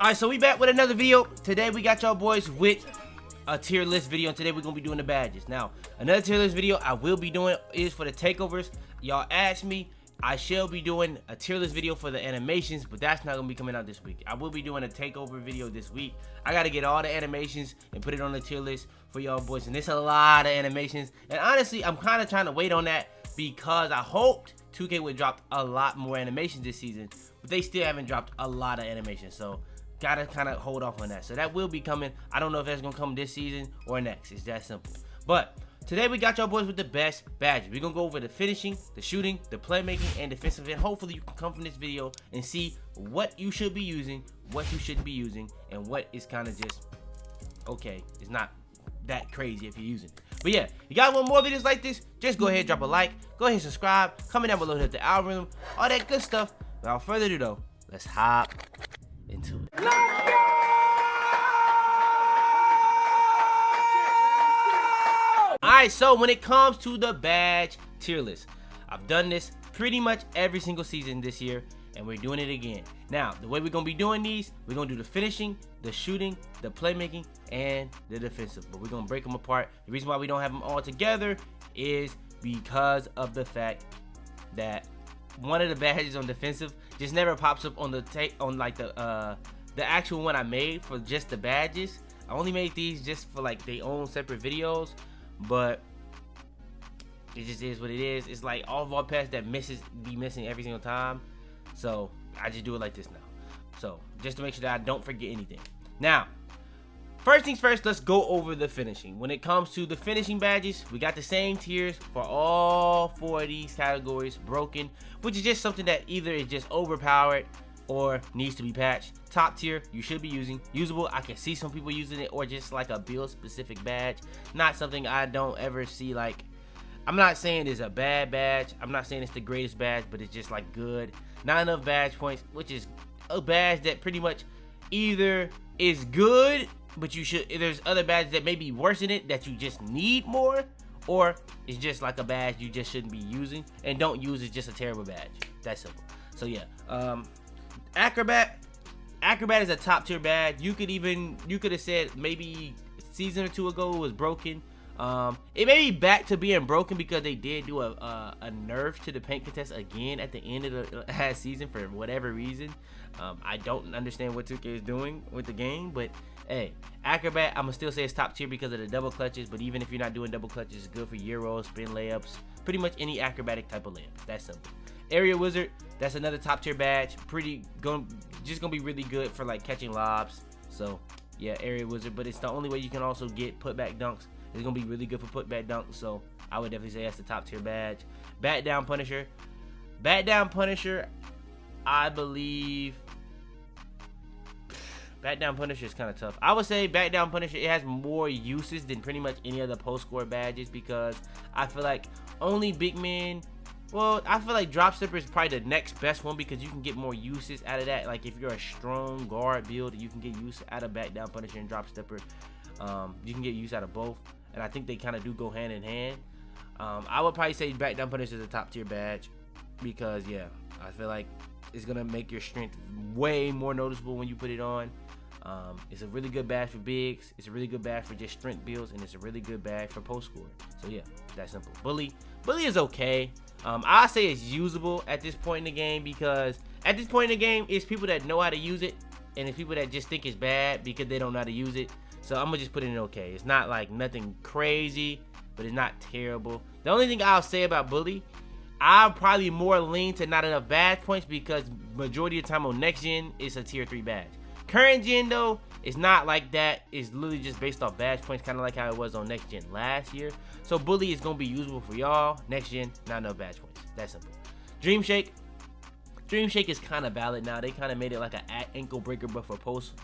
Alright, so we back with another video. Today we got y'all boys with a tier list video, and today we're gonna be doing the badges. Now, another tier list video I will be doing is for the takeovers. Y'all asked me, I shall be doing a tier list video for the animations, but that's not gonna be coming out this week. I will be doing a takeover video this week. I gotta get all the animations and put it on the tier list for y'all boys, and there's a lot of animations. And honestly, I'm kind of trying to wait on that because I hoped 2K would drop a lot more animations this season, but they still haven't dropped a lot of animations. So gotta kind of hold off on that. So that will be coming. I don't know if that's gonna come this season or next. It's that simple. But today we got y'all boys with the best badges. We're gonna go over the finishing, the shooting, the playmaking, and defensive end. Hopefully you can come from this video and see what you should be using, what you shouldn't be using, and what is kind of just okay. It's not that crazy if you're using it. But yeah, you guys want more videos like this, just go ahead, drop a like, go ahead, subscribe, comment down below, hit the algorithm, all that good stuff. Without further ado though, let's hop into it. Alright, so when it comes to the badge tier list, I've done this pretty much every single season this year, and we're doing it again. Now, the way we're going to be doing these, we're going to do the finishing, the shooting, the playmaking, and the defensive. But we're going to break them apart. The reason why we don't have them all together is because of the fact that one of the badges on defensive just never pops up on the the actual one I made for just the badges. I only made these just for like their own separate videos, but it just is what it is. It's like all of our pads that be missing every single time, so I just do it like this now. So just to make sure that I don't forget anything. Now, first things first, let's go over the finishing. When it comes to the finishing badges, we got the same tiers for all 4 of these categories. Broken, which is just something that either is just overpowered or needs to be patched. Top tier, you should be using. Usable, I can see some people using it, or just like a build specific badge. Not something I don't ever see. Like, I'm not saying it's a bad badge, I'm not saying it's the greatest badge, but it's just like good. Not enough badge points, which is a badge that pretty much either is good, but there's other badges that may be worse in it that you just need more, or it's just like a badge you just shouldn't be using, and don't use is just a terrible badge. That's simple. So yeah, Acrobat is a top tier badge. You could have said maybe a season or two ago it was broken. It may be back to being broken because they did do a nerf to the paint contest again at the end of the last season for whatever reason. I don't understand what 2K is doing with the game, but hey, Acrobat, I'm gonna still say it's top tier because of the double clutches. But even if you're not doing double clutches, it's good for Euros, spin layups, pretty much any acrobatic type of layups. That's simple. Area Wizard, that's another top tier badge. Just gonna be really good for like catching lobs. So yeah, Area Wizard, but it's the only way you can also get putback dunks. It's gonna be really good for putback dunks, so I would definitely say that's the top tier badge. Bat Down Punisher, I believe Bat Down Punisher is kind of tough. I would say Bat Down Punisher, it has more uses than pretty much any other post score badges, because I feel like only big men. Well, I feel like Drop Stepper is probably the next best one because you can get more uses out of that. Like if you're a strong guard build, you can get use out of Bat Down Punisher and Drop Stepper. You can get use out of both, and I think they kind of do go hand in hand. I would probably say Bat Down Punisher is a top tier badge because yeah, I feel like it's gonna make your strength way more noticeable when you put it on. It's a really good badge for bigs. It's a really good badge for just strength builds, and it's a really good badge for post score. So yeah, that's simple. Bully is okay. I say it's usable at this point in the game, because at this point in the game, it's people that know how to use it, and it's people that just think it's bad because they don't know how to use it. So I'm gonna just put it in okay. It's not like nothing crazy, but it's not terrible. The only thing I'll say about Bully, I'll probably more lean to not enough badge points, because majority of the time on next gen, it's a tier 3 badge. Current gen though, it's not like that. It's literally just based off badge points, kind of like how it was on next gen last year. So Bully is gonna be usable for y'all. Next gen, not enough badge points. That's simple. Dream Shake is kind of valid now. They kind of made it like an ankle breaker, but for post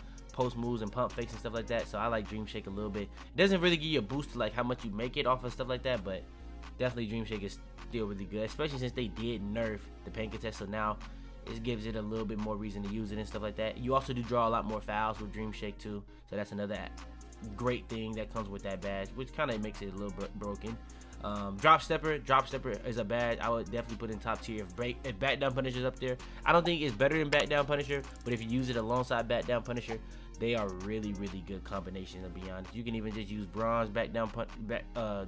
moves and pump fakes and stuff like that. So I like Dream Shake a little bit. It doesn't really give you a boost to like how much you make it off of stuff like that, but definitely Dream Shake is still really good, especially since they did nerf the paint contest. So now it gives it a little bit more reason to use it and stuff like that. You also do draw a lot more fouls with Dream Shake too, so that's another great thing that comes with that badge, which kind of makes it a little bit broken. Drop stepper is a badge I would definitely put in top tier. If back down punisher's up there, I don't think it's better than back down punisher, but if you use it alongside back down punisher, they are really good combination, to be honest. You can even just use bronze back down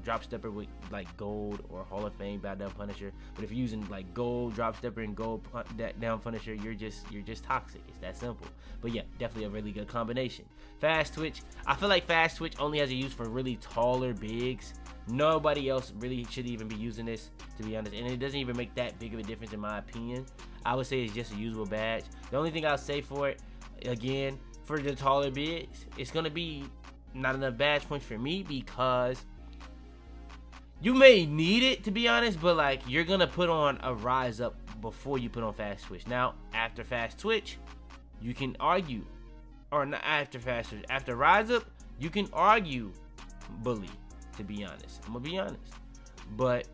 drop stepper with like gold or Hall of Fame back down punisher. But if you're using like gold drop stepper and gold down punisher, you're just toxic. It's that simple. But yeah, definitely a really good combination. Fast twitch, I feel like fast twitch only has a use for really taller bigs. Nobody else really should even be using this, to be honest, and it doesn't even make that big of a difference in my opinion. I would say it's just a usable badge. The only thing I'll say for it, again, for the taller bigs, it's gonna be not enough badge points for me, because you may need it, to be honest, but like you're gonna put on a rise up before you put on fast twitch. Now after fast twitch, you can argue, or not after fast twitch, after rise up, you can argue bully, to be honest. I'm gonna be honest, but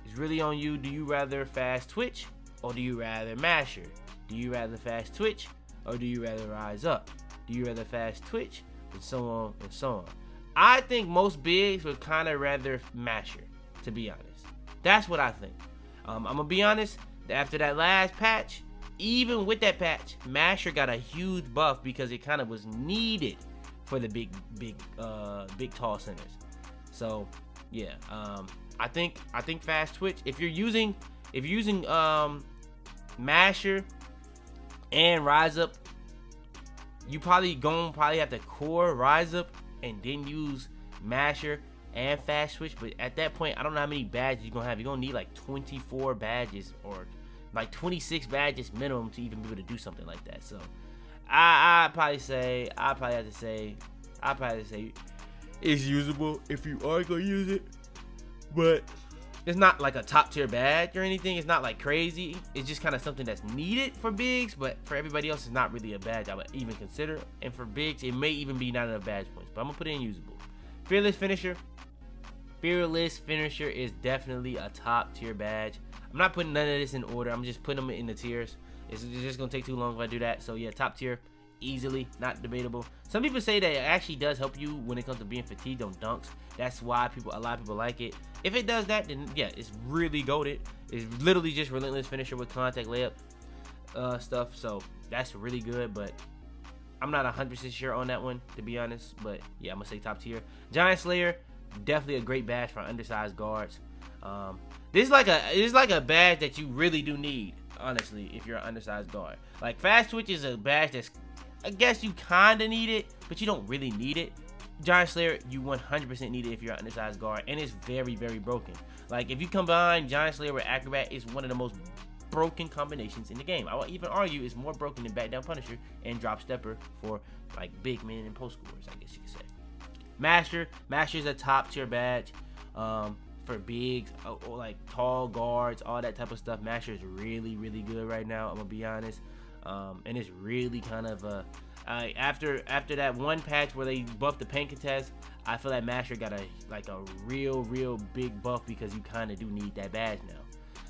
it's really on you. Do you rather fast twitch or do you rather masher? Do you rather fast twitch or do you rather rise up? Do you rather fast twitch, and so on and so on? I think most bigs would kind of rather masher, to be honest. That's what I think. I'm gonna be honest, after that last patch, even with that patch, masher got a huge buff because it kind of was needed for the big tall centers. So yeah, I think fast twitch, if you're using masher and rise up, you probably have to core rise up and then use masher and fast twitch. But at that point, I don't know how many badges you're gonna have. You're gonna need like 24 badges or like 26 badges minimum to even be able to do something like that. So I probably have to say it's usable if you are gonna use it, but it's not like a top tier badge or anything. It's not like crazy. It's just kind of something that's needed for bigs, but for everybody else, it's not really a badge I would even consider. And for bigs, it may even be not enough badge points, but I'm gonna put it in usable. Fearless finisher is definitely a top tier badge. I'm not putting none of this in order. I'm just putting them in the tiers. It's just gonna take too long if I do that. So yeah, top tier, easily, not debatable. Some people say that it actually does help you when it comes to being fatigued on dunks. That's why a lot of people like it. If it does that, then yeah, it's really goated. It's literally just relentless finisher with contact layup stuff. So that's really good, but I'm not 100% sure on that one, to be honest. But yeah, I'm gonna say top tier. Giant Slayer, definitely a great badge for undersized guards. This is like a badge that you really do need, honestly, if you're an undersized guard. Like fast twitch is a badge that's, I guess you kinda need it, but you don't really need it. Giant Slayer, you 100% need it if you're an undersized guard, and it's very broken. Like if you combine Giant Slayer with Acrobat, it's one of the most broken combinations in the game. I would even argue it's more broken than back down punisher and drop stepper for like big men and post scorers, I guess you could say. Master is a top tier badge for bigs, or like tall guards, all that type of stuff. Master is really good right now, I'm gonna be honest. And it's really kind of after that one patch where they buffed the paint contest, I feel like Master got a real big buff because you kind of do need that badge now.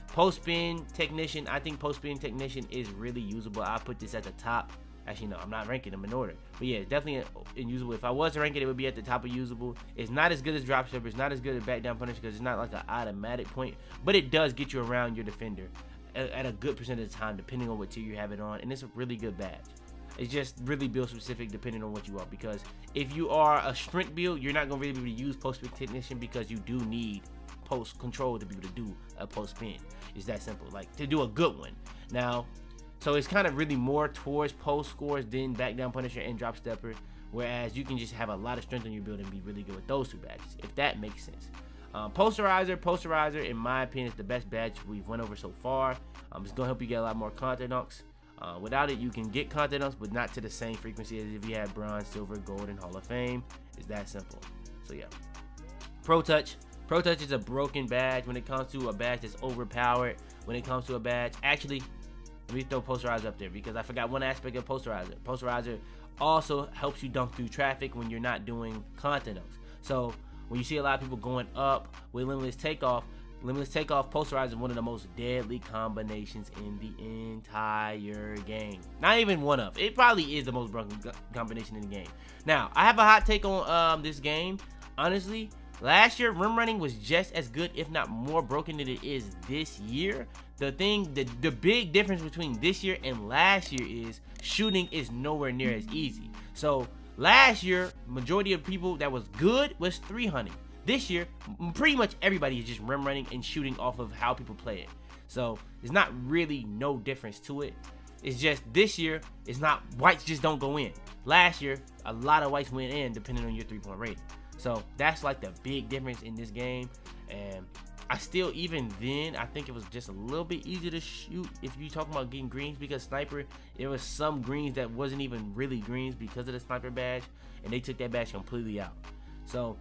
Post spin technician, I think post spin technician is really usable. I put this at the top. Actually, no, I'm not ranking them in order, but yeah, definitely usable. If I was ranking it, would be at the top of usable. It's not as good as drop stepper. It's not as good as back down punish because it's not like an automatic point, but it does get you around your defender at a good percent of the time, depending on what tier you have it on, and it's a really good badge. It's just really build specific depending on what you are, because if you are a strength build, you're not gonna really be able to use post spin technician because you do need post control to be able to do a post spin. It's that simple, like to do a good one. Now, so it's kind of really more towards post scores than back down punisher and drop stepper, whereas you can just have a lot of strength on your build and be really good with those two badges, if that makes sense. Posterizer, in my opinion, is the best badge we've went over so far. It's gonna help you get a lot more content dunks. Without it, you can get content dunks, but not to the same frequency as if you had bronze, silver, gold, and Hall of Fame. It's that simple. So yeah. Pro Touch is a broken badge when it comes to a badge that's overpowered. When it comes to a badge, actually, let me throw Posterizer up there because I forgot one aspect of Posterizer. Posterizer also helps you dunk through traffic when you're not doing content dunks. So when you see a lot of people going up with Limitless Takeoff, Posterizer is one of the most deadly combinations in the entire game. Not even one of. It probably is the most broken combination in the game. Now, I have a hot take on this game. Honestly, Last year, rim running was just as good, if not more broken than it is this year. The big difference between this year and last year is shooting is nowhere near as easy. So last year, majority of people that was good was 300. This year, pretty much everybody is just rim running and shooting off of how people play it. So there's not really no difference to it. It's just this year, it's not whites just don't go in. Last year, a lot of whites went in depending on your 3-point rating. So that's like the big difference in this game. And I still, even then, I think it was just a little bit easier to shoot if you talking about getting greens, because sniper, there was some greens that wasn't even really greens because of the sniper badge, and they took that badge completely out. So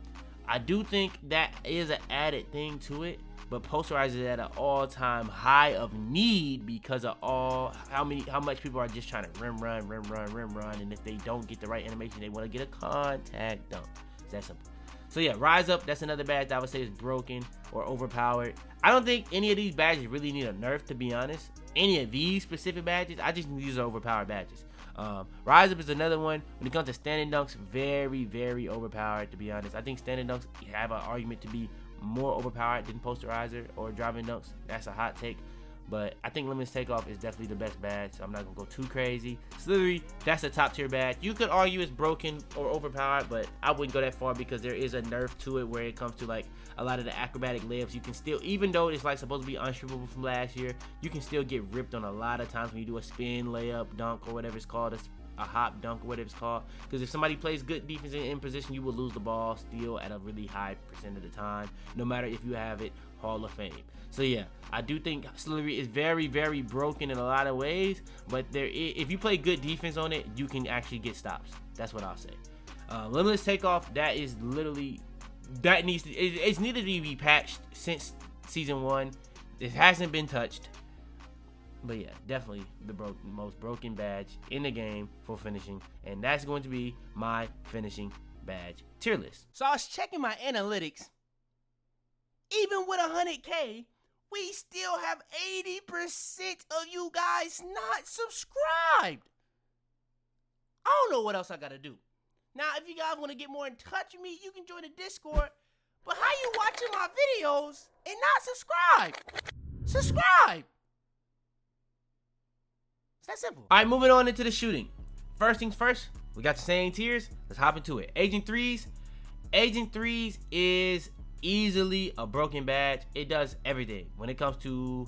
I do think that is an added thing to it. But Posterizer is at an all-time high of need because of how much people are just trying to rim run, and if they don't get the right animation, they want to get a contact dunk. It's that simple. So yeah, Rise Up, that's another badge that I would say is broken or overpowered. I don't think any of these badges really need a nerf, to be honest. Any of these specific badges, I just think these are overpowered badges. Rise Up is another one. When it comes to standing dunks, very, very overpowered, to be honest. I think standing dunks have an argument to be more overpowered than Posterizer or driving dunks. That's a hot take, but I think Limitless Takeoff is definitely the best badge, so I'm not gonna go too crazy. Slithery, that's a top tier badge. You could argue it's broken or overpowered, but I wouldn't go that far because there is a nerf to it where it comes to like a lot of the acrobatic layups. You can still, even though it's like supposed to be unstrippable from last year, you can still get ripped on a lot of times when you do a spin layup, dunk, or whatever it's called. A hop dunk or whatever it's called, because if somebody plays good defense in position, you will lose the ball still at a really high percent of the time, no matter if you have it Hall of Fame. So yeah, I do think Slithery is very, very broken in a lot of ways, but if you play good defense on it, you can actually get stops. That's what I'll say. Limitless Takeoff, that is literally, that needs to, it's needed to be patched since season 1. It hasn't been touched. But yeah, definitely the most broken badge in the game for finishing. And that's going to be my finishing badge tier list. So I was checking my analytics. Even with 100K, we still have 80% of you guys not subscribed. I don't know what else I gotta do. Now, if you guys want to get more in touch with me, you can join the Discord. But how you watching my videos and not subscribe? Subscribe! It's that simple. All right, moving on into the shooting. First things first, we got the same tiers. Let's hop into it. Agent 3s. Agent 3s is easily a broken badge. It does everything. When it comes to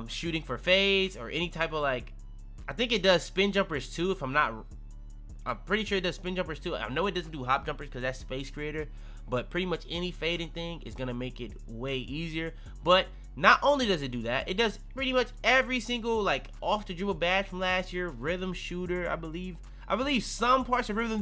shooting for fades or any type of like, I think it does spin jumpers too, I'm pretty sure it does spin jumpers too. I know it doesn't do hop jumpers because that's Space Creator, but pretty much any fading thing is going to make it way easier. But not only does it do that, it does pretty much every single like off the dribble badge from last year. Rhythm Shooter, I believe some parts of Rhythm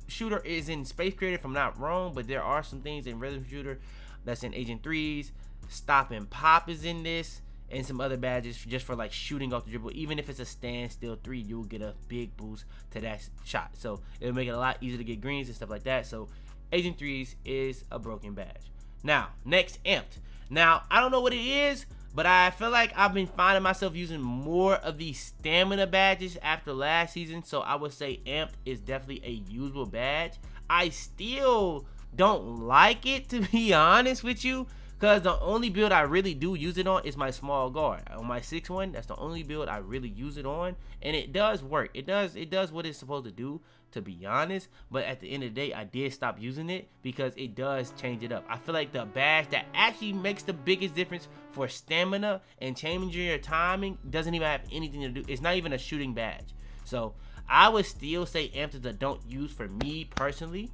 Shooter is in Space Creator if I'm not wrong, but there are some things in Rhythm Shooter that's in Agent 3s. Stop and Pop is in this, and some other badges just for like shooting off the dribble. Even if it's a standstill 3, you'll get a big boost to that shot, so it'll make it a lot easier to get greens and stuff like that. So Agent 3s is a broken badge. Now next, Amped. Now, I don't know what it is, but I feel like I've been finding myself using more of these stamina badges after last season, so I would say Amped is definitely a usable badge. I still don't like it, to be honest with you, because the only build I really do use it on is my small guard. On my 6-1, that's the only build I really use it on, and it does work. It does what it's supposed to do, to be honest, but at the end of the day, I did stop using it because it does change it up. I feel like the badge that actually makes the biggest difference for stamina and changing your timing doesn't even have anything to do. It's not even a shooting badge. So I would still say Amped is a don't use for me personally,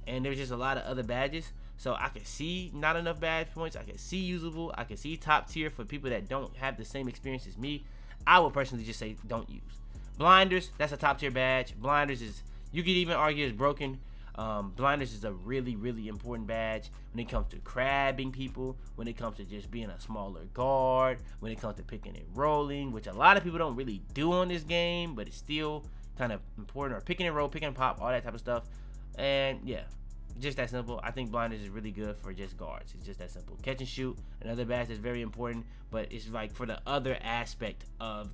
and there's just a lot of other badges. So I can see not enough badge points. I can see usable. I can see top tier for people that don't have the same experience as me. I would personally just say don't use. Blinders, that's a top tier badge. Blinders is, you could even argue, is broken. Blinders is a really, really important badge when it comes to crabbing people, when it comes to just being a smaller guard, when it comes to picking and rolling, which a lot of people don't really do on this game, but it's still kind of important. Or picking and roll, picking and pop, all that type of stuff. And yeah, just that simple. I think Blinders is really good for just guards. It's just that simple. Catch and shoot, another badge that's very important, but it's like for the other aspect of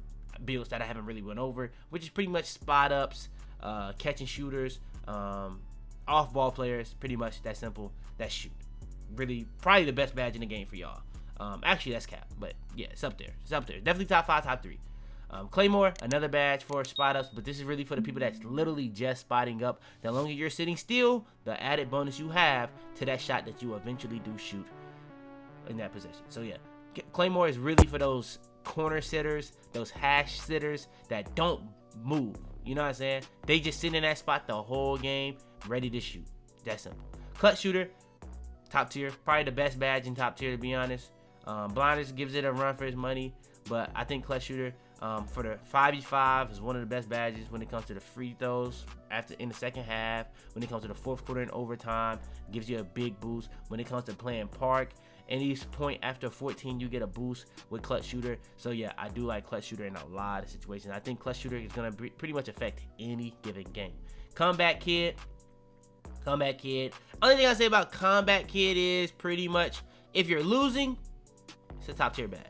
builds that I haven't really went over, which is pretty much spot ups, catch and shooters, off-ball players, pretty much that simple, that shoot. Really, probably the best badge in the game for y'all. Actually, that's cap, but yeah, it's up there. It's up there. Definitely top 5, top 3. Claymore, another badge for spot ups, but this is really for the people that's literally just spotting up. The longer you're sitting still, the added bonus you have to that shot that you eventually do shoot in that position. So yeah, Claymore is really for those corner sitters, those hash sitters that don't move. You know what I'm saying? They just sit in that spot the whole game, ready to shoot. That simple. Clutch shooter, top tier, probably the best badge in top tier, to be honest. Blinders gives it a run for its money, but I think clutch shooter for the 5v5 is one of the best badges when it comes to the free throws in the second half. When it comes to the fourth quarter and overtime, gives you a big boost. When it comes to playing park, any point after 14, you get a boost with clutch shooter. So yeah, I do like clutch shooter in a lot of situations. I think clutch shooter is gonna pretty much affect any given game. Comeback kid. Only thing I say about comeback kid is pretty much if you're losing, it's a top tier badge.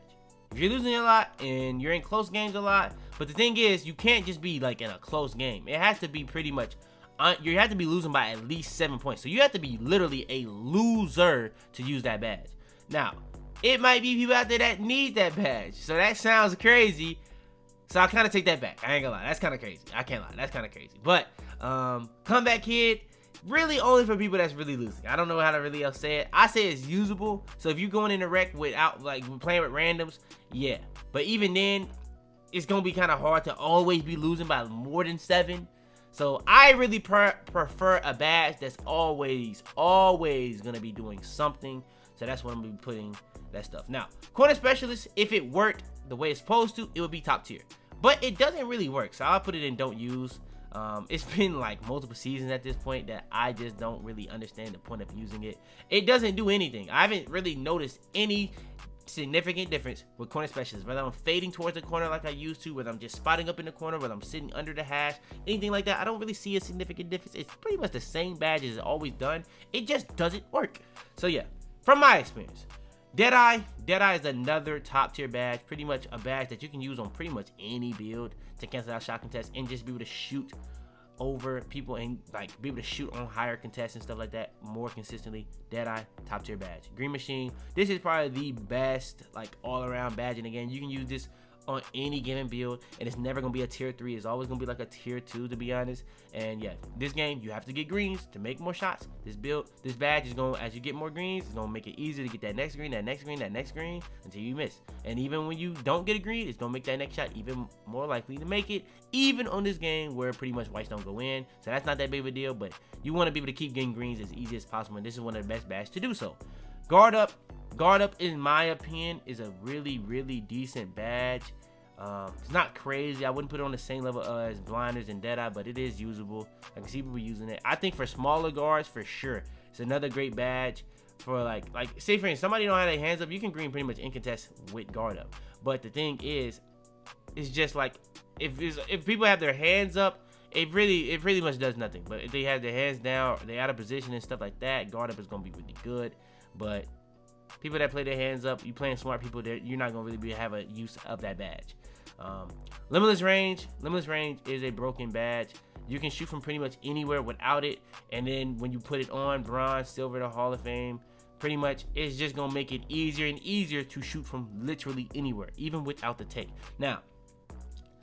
If you're losing a lot and you're in close games a lot, but the thing is, you can't just be like in a close game. It has to be pretty much, you have to be losing by at least 7 points. So you have to be literally a loser to use that badge. Now, it might be people out there that need that badge. So that sounds crazy. So I kind of take that back. I ain't gonna lie. That's kind of crazy. I can't lie. That's kind of crazy. But comeback kid, really only for people that's really losing. I don't know how to really else say it. I say it's usable. So if you're going in the rec without like playing with randoms, yeah. But even then, it's gonna be kind of hard to always be losing by more than 7. So I really prefer a badge that's always gonna be doing something. So that's what I'm gonna be putting that stuff. Now, corner specialist, if it worked the way it's supposed to, it would be top tier. But it doesn't really work. So I'll put it in don't use. It's been like multiple seasons at this point that I just don't really understand the point of using it. It doesn't do anything. I haven't really noticed any significant difference with corner specialists, whether I'm fading towards the corner like I used to, whether I'm just spotting up in the corner, whether I'm sitting under the hash, anything like that. I don't really see a significant difference. It's pretty much the same badge as it's always done. It just doesn't work. So yeah, from my experience, Deadeye is another top tier badge, pretty much a badge that you can use on pretty much any build to cancel out shot contests and just be able to shoot over people and like be able to shoot on higher contests and stuff like that more consistently. Deadeye, top tier badge. Green Machine, this is probably the best like all around badge, and again, you can use this on any given build, and it's never gonna be a tier 3. It's always gonna be like a tier 2, to be honest. And yeah, this game you have to get greens to make more shots. This badge is going, as you get more greens, it's gonna make it easier to get that next green, that next green, that next green until you miss. And even when you don't get a green, it's gonna make that next shot even more likely to make it, even on this game where pretty much whites don't go in. So that's not that big of a deal, but you want to be able to keep getting greens as easy as possible, and this is one of the best badges to do so. Guard up, in my opinion, is a really decent badge. It's not crazy. I wouldn't put it on the same level as blinders and Deadeye, but it is usable. I can see people using it. I think for smaller guards, for sure, it's another great badge for like say for instance, somebody don't have their hands up, you can green pretty much in contest with guard up. But the thing is, it's just like if people have their hands up, it really much does nothing. But if they have their hands down, they out of position and stuff like that, guard up is gonna be really good. But people that play their hands up, you playing smart people, you're not gonna really have a use of that badge. Limitless range is a broken badge. You can shoot from pretty much anywhere without it, and then when you put it on, bronze, silver to Hall of Fame, pretty much it's just gonna make it easier and easier to shoot from literally anywhere, even without the take. Now,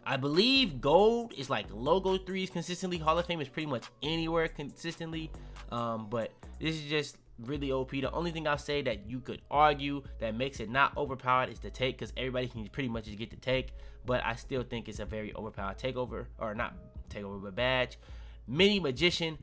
I believe gold is like logo 3s consistently. Hall of Fame is pretty much anywhere consistently. But this is just really OP. The only thing I'll say that you could argue that makes it not overpowered is the take, because everybody can pretty much just get the take. But I still think it's a very overpowered takeover, or not takeover, but badge. Mini Magician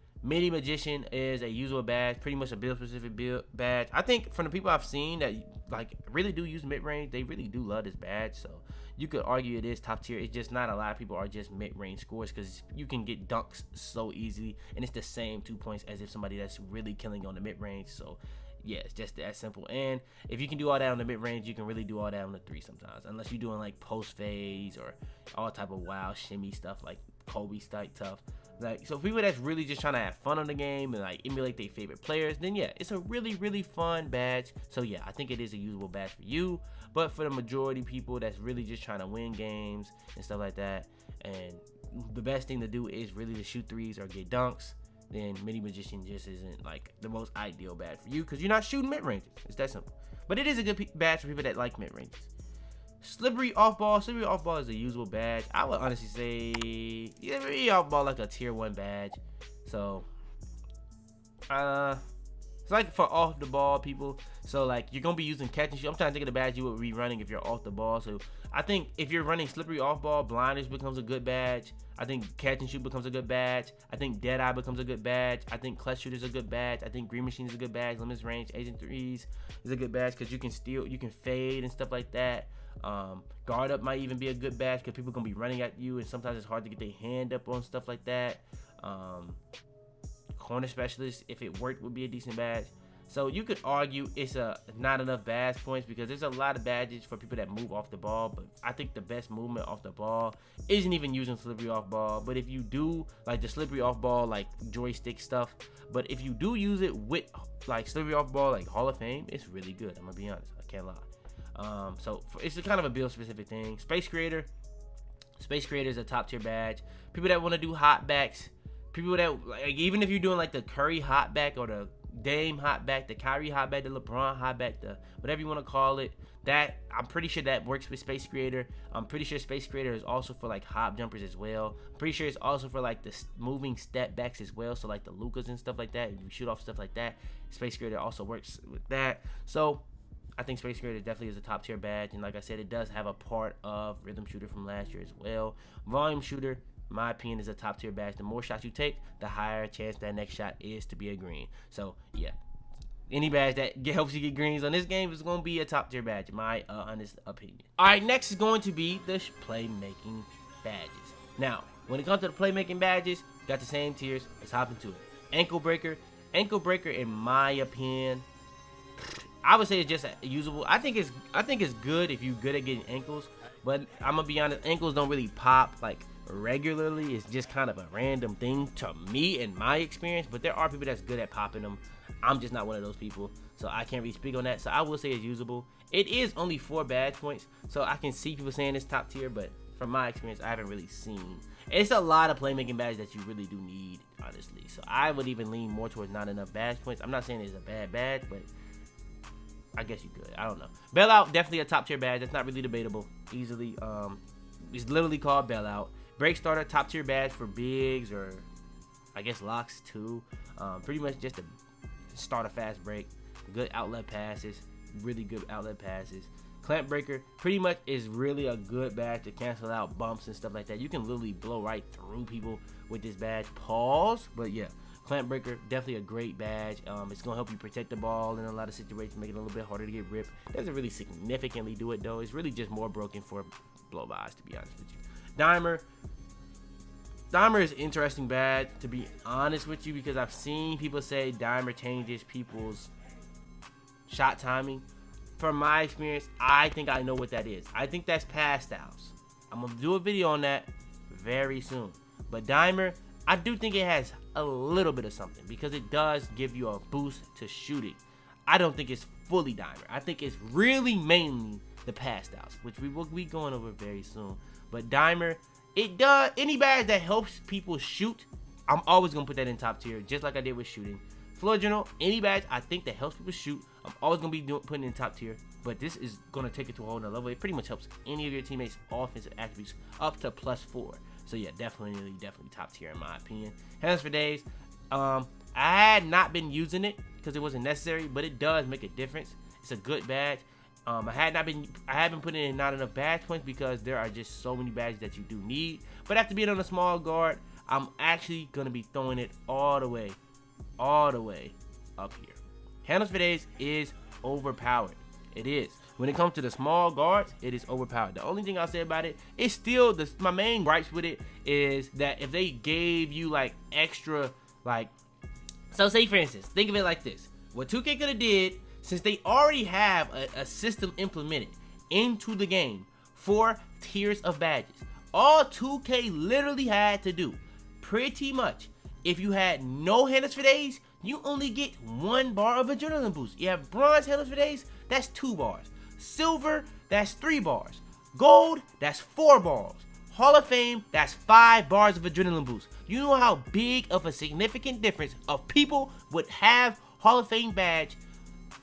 is a usable badge, pretty much a build specific badge. I think from the people I've seen that like really do use mid-range, they really do love this badge. So you could argue it is top tier. It's just not a lot of people are just mid-range scores, because you can get dunks so easily, and it's the same 2 points as if somebody that's really killing on the mid-range. So yeah, it's just that simple. And if you can do all that on the mid-range, you can really do all that on the 3 sometimes, unless you're doing like post phase or all type of wild shimmy stuff like Kobe type tough. Like, so people that's really just trying to have fun on the game and like emulate their favorite players, then yeah, it's a really fun badge. So yeah, I think it is a usable badge for you. But for the majority people that's really just trying to win games and stuff like that, and the best thing to do is really to shoot 3s or get dunks, then Mini Magician just isn't like the most ideal badge for you because you're not shooting mid ranges. It's that simple. But it is a good badge for people that like mid ranges. Slippery off ball. Slippery off ball is a usable badge. I would honestly say slippery off ball like a tier 1 badge. So it's like for off the ball people. So like you're gonna be using catch and shoot. I'm trying to think of the badge you would be running if you're off the ball. So I think if you're running slippery off ball, blinders becomes a good badge. I think catch and shoot becomes a good badge. I think Deadeye becomes a good badge. I think clutch shooter is a good badge. I think green machine is a good badge. Limits range, agent threes is a good badge because you can steal, you can fade and stuff like that. Guard up might even be a good badge because people gonna be running at you and sometimes it's hard to get their hand up on stuff like that. Corner specialist, if it worked, would be a decent badge. So you could argue it's not enough badge points because there's a lot of badges for people that move off the ball, but I think the best movement off the ball isn't even using slippery off ball. But if you do like the slippery off ball like joystick stuff, but if you do use it with like slippery off ball like Hall of Fame, it's really good. I'm gonna be honest, I can't lie. So it's a kind of a build specific thing. Space Creator is a top tier badge. People that want to do hot backs, people that like, even if you're doing like the Curry hot back or the Dame hot back, the Kyrie hot back, the LeBron hot back, the whatever you want to call it, that I'm pretty sure that works with Space Creator. I'm pretty sure Space Creator is also for like hop jumpers as well. I'm pretty sure it's also for like the moving step backs as well, so like the Lukas and stuff like that. If you shoot off stuff like that, Space Creator also works with that. So I think Space Creator definitely is a top tier badge, and like I said, it does have a part of Rhythm Shooter from last year as well. Volume Shooter, in my opinion, is a top tier badge. The more shots you take, the higher chance that next shot is to be a green. So yeah, any badge that helps you get greens on this game is going to be a top tier badge, in my honest opinion. All right, next is going to be the playmaking badges. Now, when it comes to the playmaking badges, got the same tiers. Let's hop into it. Ankle breaker, in my opinion, I would say it's just usable. I think it's good if you're good at getting ankles, but I'm gonna be honest, ankles don't really pop like regularly. It's just kind of a random thing to me in my experience, but there are people that's good at popping them. I'm just not one of those people, so I can't really speak on that. So I will say it's usable. It is only 4 badge points, so I can see people saying it's top tier, but from my experience, I haven't really seen. It's a lot of playmaking badges that you really do need, honestly. So I would even lean more towards not enough badge points. I'm not saying it's a bad badge, but I guess you could. I don't know. Bailout, definitely a top tier badge. That's not really debatable. Easily. It's literally called Bailout. Break Starter, top tier badge for bigs or I guess locks too. Pretty much just to start a fast break. Good outlet passes. Really good outlet passes. Clamp Breaker pretty much is really a good badge to cancel out bumps and stuff like that. You can literally blow right through people with this badge. Pause. But yeah. Clamp Breaker, definitely a great badge. It's going to help you protect the ball in a lot of situations, make it a little bit harder to get ripped. Doesn't really significantly do it, though. It's really just more broken for blow-bys, to be honest with you. Dimer is an interesting badge, to be honest with you, because I've seen people say Dimer changes people's shot timing. From my experience, I think I know what that is. I think that's pass styles. I'm going to do a video on that very soon. But Dimer, I do think it has a little bit of something because it does give you a boost to shooting. I don't think it's fully Dimer. I think it's really mainly the pass styles, which we will be going over very soon. But Dimer, it does any badge that helps people shoot. I'm always gonna put that in top tier, just like I did with shooting. Floor General, any badge I think that helps people shoot, I'm always gonna be putting in top tier. But this is gonna take it to a whole nother level. It pretty much helps any of your teammates' offensive attributes up to +4. So yeah, definitely top tier in my opinion. Hands for Days, I had not been using it because it wasn't necessary, but it does make a difference. It's a good badge. I haven't put in not enough badge points because there are just so many badges that you do need. But after being on a small guard, I'm actually gonna be throwing it all the way up here. Handles for Days is overpowered. It is. When it comes to the small guards, it is overpowered. The only thing I'll say about it is still my main gripes with it is that if they gave you like extra, like, so say for instance, think of it like this. What 2K could have did, since they already have a system implemented into the game for tiers of badges, all 2K literally had to do, pretty much, if you had no Handles for Days, you only get 1 bar of adrenaline boost. You have bronze Handles for Days, that's 2 bars. Silver, that's 3 bars. Gold, that's 4 bars. Hall of Fame, that's 5 bars of adrenaline boost. You know how big of a significant difference of people would have Hall of Fame badge,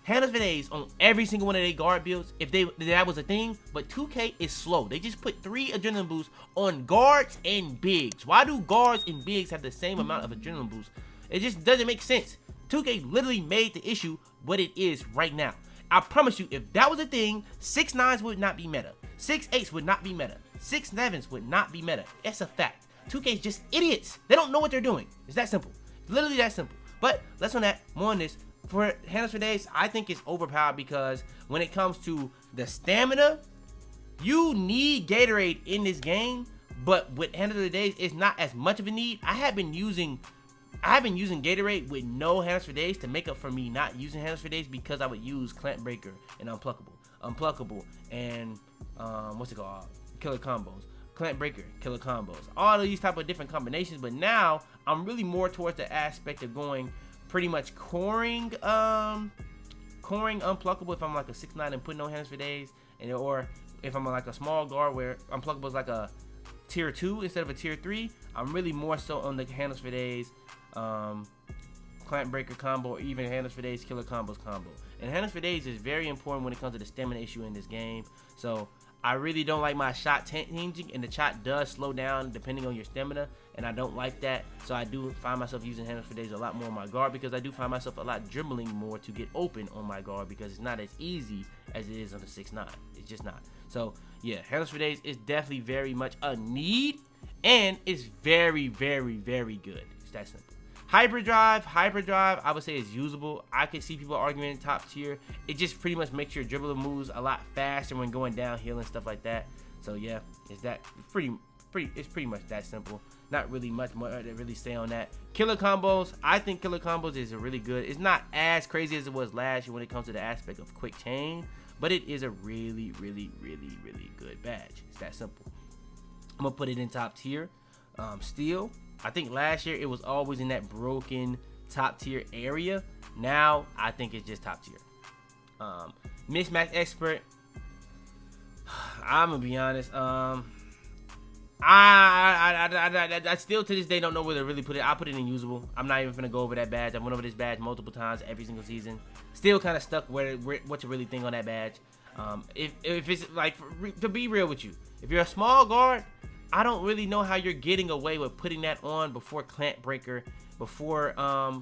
handles for days on every single one of their guard builds if that was a thing. But 2K is slow. They just put 3 adrenaline boosts on guards and bigs. Why do guards and bigs have the same amount of adrenaline boost? It just doesn't make sense. 2K literally made the issue what it is right now. I promise you, if that was a thing, 6'9s would not be meta. 6'8s would not be meta. 6'7s would not be meta. It's a fact. 2K is just idiots. They don't know what they're doing. It's that simple. It's literally that simple. But less on that, more on this. For handles for days, I think it's overpowered because when it comes to the stamina, you need Gatorade in this game. But with handles for days, it's not as much of a need. I have been using Gatorade with no handles for days to make up for me not using handles for days because I would use Clamp Breaker and Unpluckable, and what's it called? Killer combos. Clamp Breaker, killer combos. All of these type of different combinations. But now I'm really more towards the aspect of going pretty much coring Unpluckable if I'm like a 6'9 and putting no handles for days, and or if I'm like a small guard where Unpluckable is like a tier 2 instead of a tier 3. I'm really more so on the handles for days, Clamp Breaker combo, or even handles for days, killer combos combo. And handles for days is very important when it comes to the stamina issue in this game. So I really don't like my shot changing, and the shot does slow down depending on your stamina, and I don't like that. So I do find myself using handles for days a lot more on my guard because I do find myself a lot dribbling more to get open on my guard because it's not as easy as it is on the 6'9. It's just not. So yeah, handles for days is definitely very much a need, and it's very, very, very good. It's that simple. Hyper drive, I would say is usable. I could see people arguing top tier. It just pretty much makes your dribbling moves a lot faster when going downhill and stuff like that. So yeah, it's pretty much that simple. Not really much more to really say on that. Killer combos, I think killer combos is a really good. It's not as crazy as it was last year when it comes to the aspect of quick chain, but it is a really, really, really, really good badge. It's that simple. I'm gonna put it in top tier. Steel, I think last year it was always in that broken top tier area. Now I think it's just top tier. Mismatch expert, I'm gonna be honest. I still to this day don't know where to really put it. I put it in usable. I'm not even gonna go over that badge. I went over this badge multiple times every single season. Still kind of stuck where what to really think on that badge. If it's like, to be real with you, if you're a small guard, I don't really know how you're getting away with putting that on before Clamp Breaker, before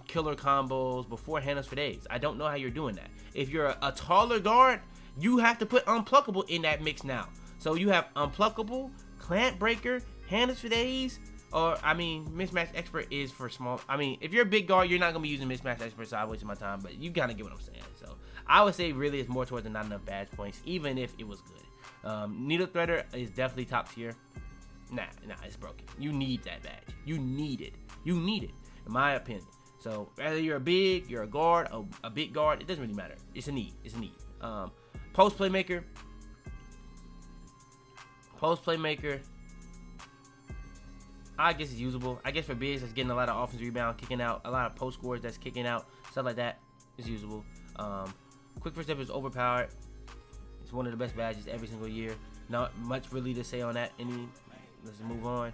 killer combos, before handles for days. I don't know how you're doing that. If you're a taller guard, you have to put Unpluckable in that mix now. So you have Unpluckable, Clamp Breaker, handles for days, or I mean, Mismatch Expert is for small. I mean, if you're a big guard, you're not gonna be using Mismatch Expert, so I wasted my time. But you gotta get what I'm saying. So I would say really it's more towards the not enough badge points, even if it was good. Needle Threader is definitely top tier. Nah, it's broken. You need that badge. You need it, in my opinion. So whether you're a big, you're a guard, a big guard, it doesn't really matter. It's a need. Post Playmaker. I guess it's usable. I guess for bigs that's getting a lot of offensive rebound, kicking out, a lot of post scores that's kicking out, stuff like that is usable. Quick First Step is overpowered. It's one of the best badges every single year. Not much really to say on that. Let's move on.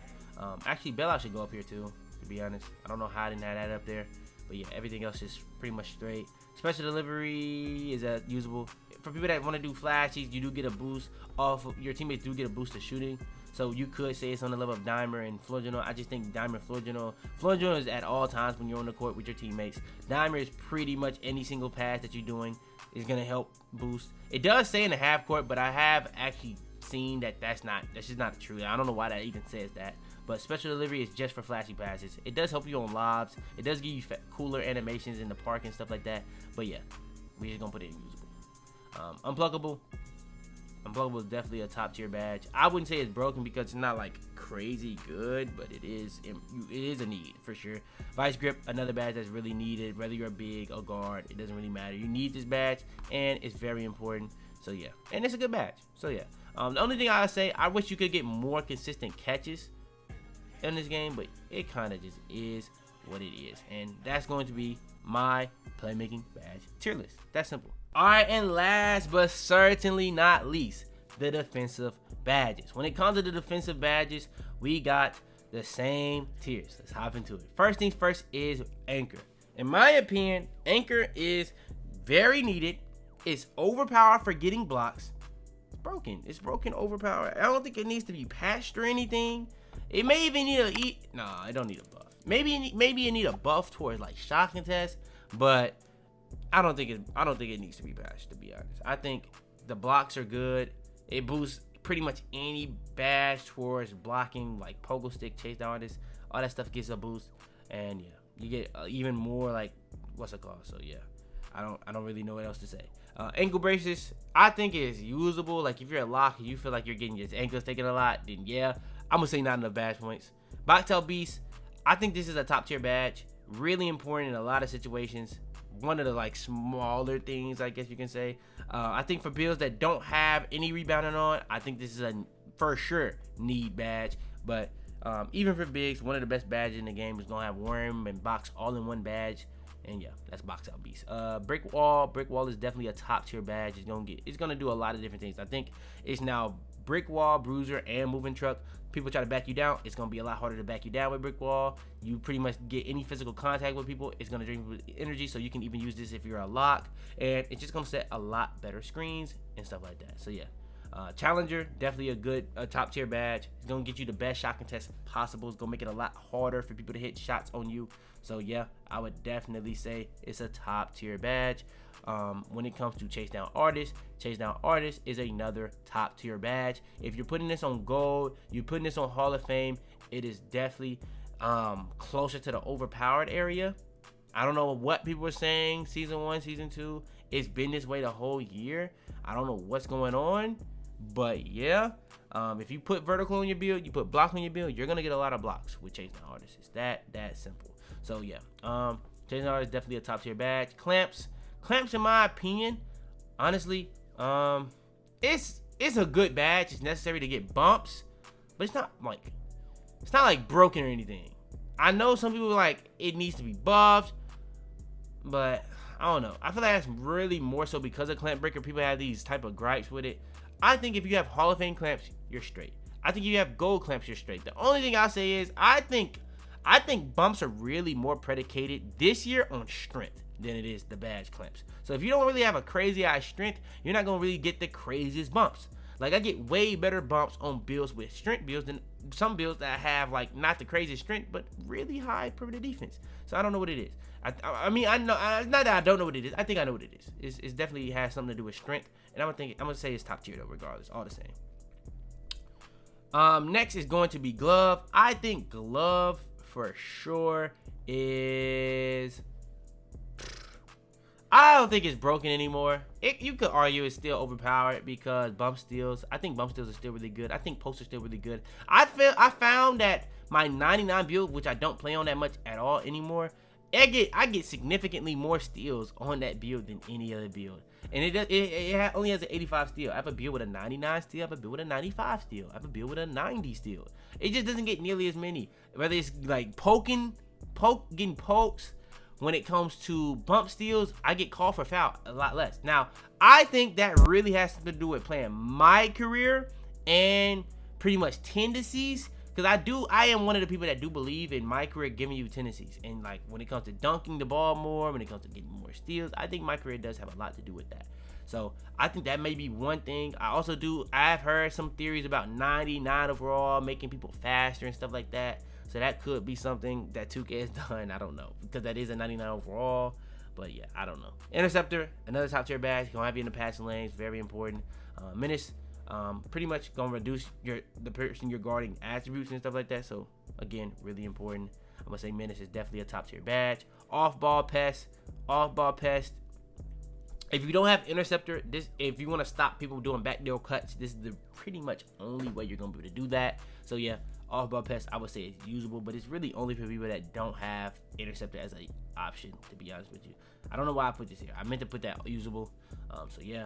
Actually, Bailout should go up here too, to be honest. I don't know how I didn't have that up there. But yeah, everything else is pretty much straight. Special Delivery is usable. For people that want to do flashes, you do get a boost off of, your teammates do get a boost to shooting. So you could say it's on the level of Dimer and Floor General. I just think Dimer, Floor General is at all times when you're on the court with your teammates. Dimer is pretty much any single pass that you're doing is going to help boost. It does say in the half court, but I have actually seen that's just not true. I don't know why that even says that. But Special Delivery is just for flashy passes. It does help you on lobs. It does give you cooler animations in the park and stuff like that. But yeah, we're just gonna put it in usable. Unpluckable is definitely a top tier badge. I wouldn't say it's broken because it's not like crazy good, but it is a need for sure. Vice Grip, another badge that's really needed. Whether you're a big or guard, it doesn't really matter. You need this badge, and it's very important. So yeah, and it's a good badge. So yeah, the only thing I would say, I wish you could get more consistent catches in this game, but it kind of just is what it is, and that's going to be my Playmaking badge tier list. That's simple. All right, and last but certainly not least, the defensive badges. When it comes to the defensive badges, we got the same tiers. Let's hop into it. First things first is anchor. In my opinion, anchor is very needed. It's overpowered for getting blocks. It's broken. It's broken, overpowered. I don't think it needs to be patched or anything. It may even need a Nah, it don't need a buff. Maybe it need a buff towards like shot contest, but I don't think it needs to be patched, to be honest. I think the blocks are good. It boosts pretty much any badge towards blocking, like pogo stick, chase down artist, all that stuff gets a boost, and yeah, you get even more like what's it called. So yeah, I don't really know what else to say. Ankle braces, I think is usable. Like if you're a lock and you feel like you're getting your ankles taken a lot, then yeah, I'm gonna say not enough badge points. Boxtail Beast, I think this is a top tier badge, really important in a lot of situations. One of the like smaller things, I guess you can say. I think for builds that don't have any rebounding on, I think this is a for sure need badge. But even for bigs, one of the best badges in the game is gonna have worm and box all in one badge. And yeah, that's Boxtail Beast. Brick wall is definitely a top tier badge. It's gonna do a lot of different things. I think it's now brick wall, bruiser, and moving truck. People try to back you down, it's gonna be a lot harder to back you down with brick wall. You pretty much get any physical contact with people, it's gonna drain energy, so you can even use this if you're a lock, and it's just gonna set a lot better screens and stuff like that. So yeah, Challenger, definitely a top tier badge. It's gonna get you the best shot contest possible. It's gonna make it a lot harder for people to hit shots on you. So yeah, I would definitely say it's a top tier badge. When it comes to chase down artists is another top tier badge. If you're putting this on gold, you're putting this on Hall of Fame, it is definitely closer to the overpowered area. I don't know what people were saying season 1, season 2. It's been this way the whole year. I don't know what's going on, but yeah, if you put vertical on your build, you put block on your build, you're gonna get a lot of blocks with chase down artists. It's that simple. So yeah, chase down artists definitely a top tier badge. Clamps, in my opinion, honestly, it's a good badge. It's necessary to get bumps, but it's not like broken or anything. I know some people like it needs to be buffed, but I don't know. I feel like that's really more so because of clamp breaker. People have these type of gripes with it. I think if you have Hall of Fame clamps, you're straight. I think if you have gold clamps, you're straight. The only thing I'll say is I think bumps are really more predicated this year on strength than it is the badge clamps. So if you don't really have a crazy high strength, you're not gonna really get the craziest bumps. Like I get way better bumps on builds with strength builds than some builds that have like not the craziest strength but really high perimeter defense. So I don't know what it is. I mean I know, not that I don't know what it is. I think I know what it is. It's definitely has something to do with strength, and I'm gonna say it's top tier though, regardless, all the same. Next is going to be glove. I think glove for sure is. I don't think it's broken anymore. You could argue it's still overpowered because bump steals. I think bump steals are still really good. I think posts are still really good. I found that my 99 build, which I don't play on that much at all anymore, I get significantly more steals on that build than any other build. And it only has an 85 steal. I have a build with a 99 steal. I have a build with a 95 steal. I have a build with a 90 steal. It just doesn't get nearly as many. Whether it's like getting pokes. When it comes to bump steals, I get called for foul a lot less. Now, I think that really has to do with playing my career and pretty much tendencies. Because I am one of the people that do believe in my career giving you tendencies. And like when it comes to dunking the ball more, when it comes to getting more steals, I think my career does have a lot to do with that. So I think that may be one thing. I've heard some theories about 99 overall, making people faster and stuff like that. So that could be something that 2K has done. I don't know, because that is a 99 overall. But yeah, I don't know. Interceptor, another top tier badge. Gonna have you in the passing lanes, very important. Menace, pretty much gonna reduce the person you're guarding attributes and stuff like that. So again, really important. I'm gonna say Menace is definitely a top tier badge. Off ball pest. If you don't have interceptor, if you want to stop people doing backdoor cuts, this is the pretty much only way you're gonna be able to do that. So yeah. Off-ball pest, I would say it's usable, but it's really only for people that don't have interceptor as a option, to be honest with you. I don't know why I put this here. I meant to put that usable. So yeah,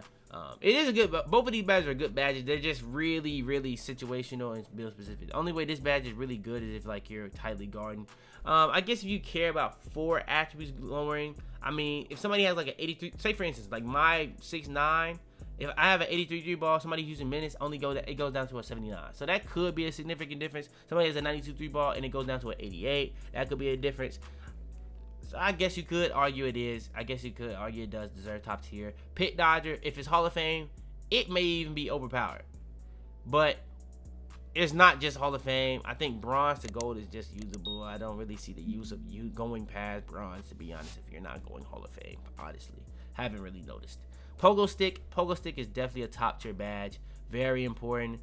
it is a good. Both of these badges are good badges. They're just really, really situational and build specific. The only way this badge is really good is if like you're tightly guarding. I guess if you care about 4 attributes lowering. I mean, if somebody has like an 83, say for instance, like my 6'9", if I have an 83 ball, somebody using minutes it goes down to a 79. So that could be a significant difference. Somebody has a 92 ball and it goes down to an 88. That could be a difference. So I guess you could argue it is. I guess you could argue it does deserve top tier. Pit Dodger, if it's Hall of Fame, it may even be overpowered. But it's not just Hall of Fame. I think bronze to gold is just usable. I don't really see the use of you going past bronze, to be honest, if you're not going Hall of Fame, honestly. Haven't really noticed. Pogo Stick is definitely a top tier badge. Very important.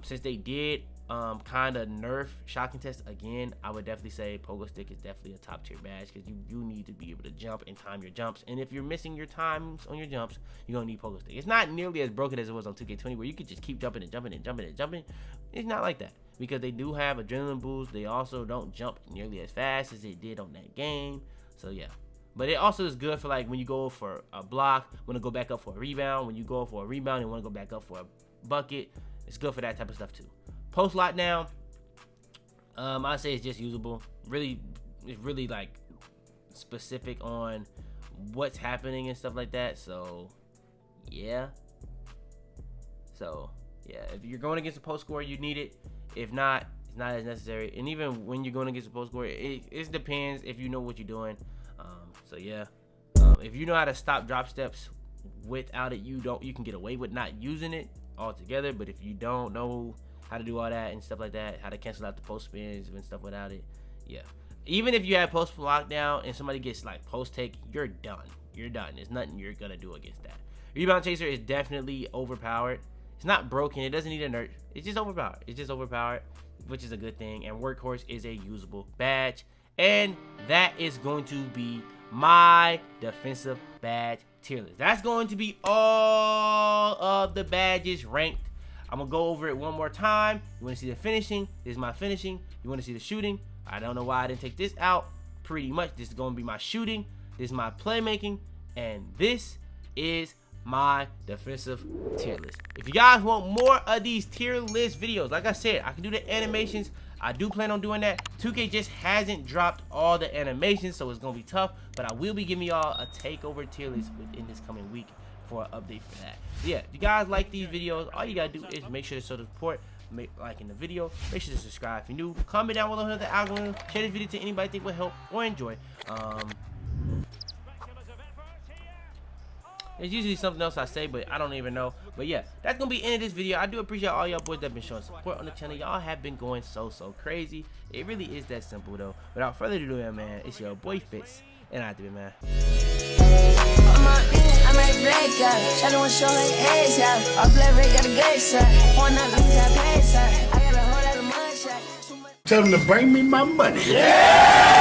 Since they did kind of nerf shot contest again, I would definitely say Pogo Stick is definitely a top tier badge because you need to be able to jump and time your jumps. And if you're missing your times on your jumps, you're gonna need Pogo Stick. It's not nearly as broken as it was on 2K20 where you could just keep jumping and jumping and jumping and jumping. It's not like that because they do have adrenaline boost. They also don't jump nearly as fast as they did on that game. So yeah. But it also is good for like when you go for a block, want to go back up for a rebound. When you go for a rebound and want to go back up for a bucket, it's good for that type of stuff too. Post lockdown, I'd say it's just usable. It's really like specific on what's happening and stuff like that. So yeah. If you're going against a post score, you need it. If not, it's not as necessary. And even when you're going against a post score, it depends if you know what you're doing. So yeah, if you know how to stop drop steps without it, you can get away with not using it altogether. But if you don't know how to do all that and stuff like that, how to cancel out the post spins and stuff without it, yeah. Even if you have post lockdown and somebody gets like post take, you're done. You're done. There's nothing you're gonna do against that. Rebound chaser is definitely overpowered. It's not broken. It doesn't need a nerf. It's just overpowered. Which is a good thing. And workhorse is a usable badge. And that is going to be my defensive badge tier list. That's going to be all of the badges ranked. I'm gonna go over it one more time. You want to see the finishing? This is my finishing. You want to see the shooting? I don't know why I didn't take this out. Pretty much this is going to be my shooting. This is my playmaking, and this is my defensive tier list. If you guys want more of these tier list videos, like I said, I can do the animations. I do plan on doing that. 2K just hasn't dropped all the animations, so it's gonna be tough, but I will be giving y'all a takeover tier list within this coming week for an update for that. So yeah, if you guys like these videos, all you gotta do is make sure to show the support, liking the video, make sure to subscribe if you're new, comment down below the algorithm, share this video to anybody you think will help or enjoy. It's usually something else I say, but I don't even know. But yeah, that's gonna be the end of this video. I do appreciate all y'all boys that have been showing support on the channel. Y'all have been going so crazy. It really is that simple though. Without further ado, man, it's your boy Fitz, and I have to be, man. Tell them to bring me my money. Yeah!